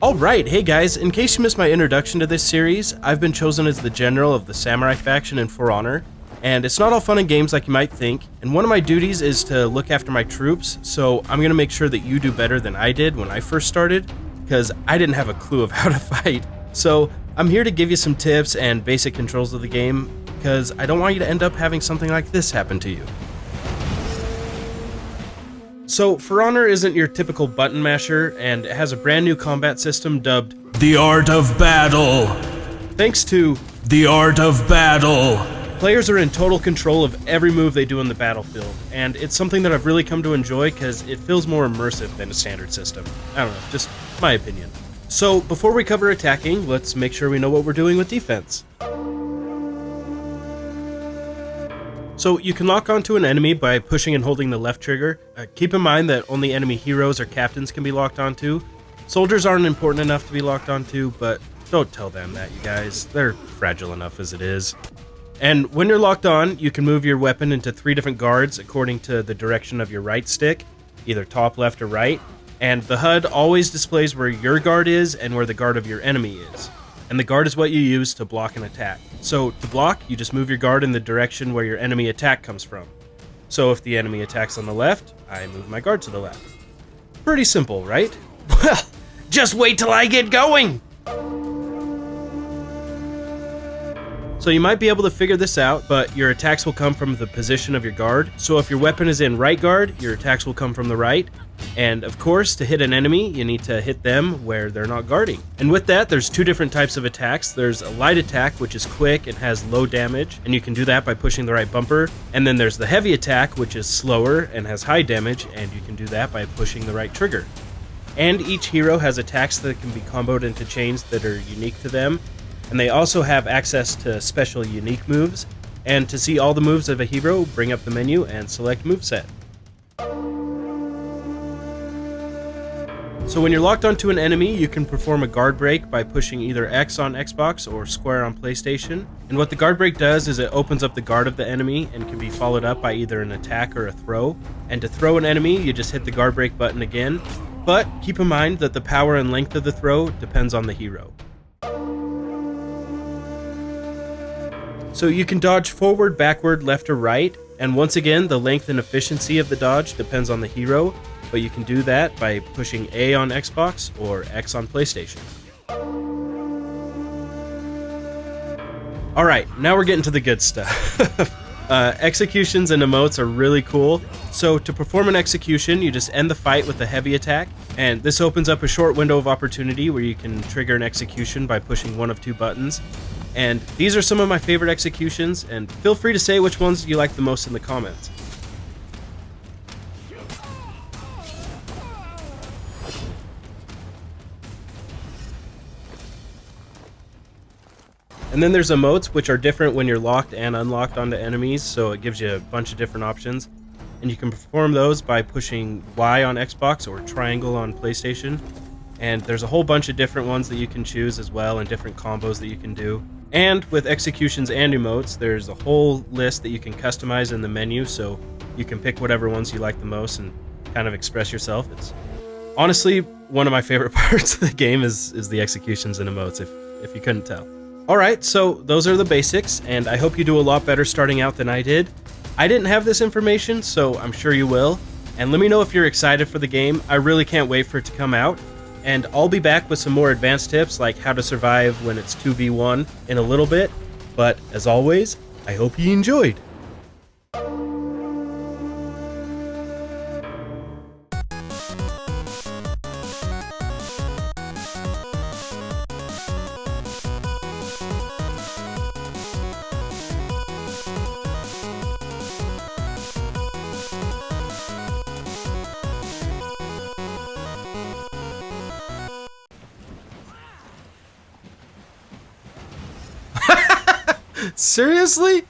Alright, hey guys, in case you missed my introduction to this series, I've been chosen as the general of the Samurai faction in For Honor, and it's not all fun and games like you might think, and one of my duties is to look after my troops, so I'm going to make sure that you do better than I did when I first started, because I didn't have a clue of how to fight. So I'm here to give you some tips and basic controls of the game, because I don't want you to end up having something like this happen to you. So, For Honor isn't your typical button masher, and it has a brand new combat system dubbed The Art of Battle. Thanks to The Art of Battle, players are in total control of every move they do in the battlefield, and it's something that I've really come to enjoy because it feels more immersive than a standard system. I don't know, just my opinion. So, before we cover attacking, let's make sure we know what we're doing with defense. So you can lock onto an enemy by pushing and holding the left trigger. Keep in mind that only enemy heroes or captains can be locked onto. Soldiers aren't important enough to be locked onto, but don't tell them that, you guys. They're fragile enough as it is. And when you're locked on, you can move your weapon into 3 different guards according to the direction of your right stick, either top, left, or right. And the HUD always displays where your guard is and where the guard of your enemy is. And the guard is what you use to block an attack. So to block, you just move your guard in the direction where your enemy attack comes from. So if the enemy attacks on the left, I move my guard to the left. Pretty simple, right? Well, just wait till I get going! So you might be able to figure this out, but your attacks will come from the position of your guard. So if your weapon is in right guard, your attacks will come from the right. And of course, to hit an enemy, you need to hit them where they're not guarding. And with that, there's 2 different types of attacks. There's a light attack, which is quick and has low damage, and you can do that by pushing the right bumper. And then there's the heavy attack, which is slower and has high damage, and you can do that by pushing the right trigger. And each hero has attacks that can be comboed into chains that are unique to them. And they also have access to special unique moves. And to see all the moves of a hero, bring up the menu and select moveset. So when you're locked onto an enemy, you can perform a guard break by pushing either X on Xbox or square on PlayStation. And what the guard break does is it opens up the guard of the enemy and can be followed up by either an attack or a throw. And to throw an enemy, you just hit the guard break button again. But keep in mind that the power and length of the throw depends on the hero. So you can dodge forward, backward, left, or right. And once again, the length and efficiency of the dodge depends on the hero. But you can do that by pushing A on Xbox or X on PlayStation. Alright, now we're getting to the good stuff. Executions and emotes are really cool. So to perform an execution, you just end the fight with a heavy attack, and this opens up a short window of opportunity where you can trigger an execution by pushing one of 2 buttons. And these are some of my favorite executions, and feel free to say which ones you like the most in the comments. And then there's emotes, which are different when you're locked and unlocked onto enemies, so it gives you a bunch of different options. And you can perform those by pushing Y on Xbox or triangle on PlayStation. And there's a whole bunch of different ones that you can choose as well, and different combos that you can do. And with executions and emotes, there's a whole list that you can customize in the menu, so you can pick whatever ones you like the most and kind of express yourself. It's honestly one of my favorite parts of the game is the executions and emotes, if you couldn't tell. Alright, so those are the basics, and I hope you do a lot better starting out than I did. I didn't have this information, so I'm sure you will. And let me know if you're excited for the game. I really can't wait for it to come out. And I'll be back with some more advanced tips, like how to survive when it's 2v1 in a little bit. But as always, I hope you enjoyed. Seriously?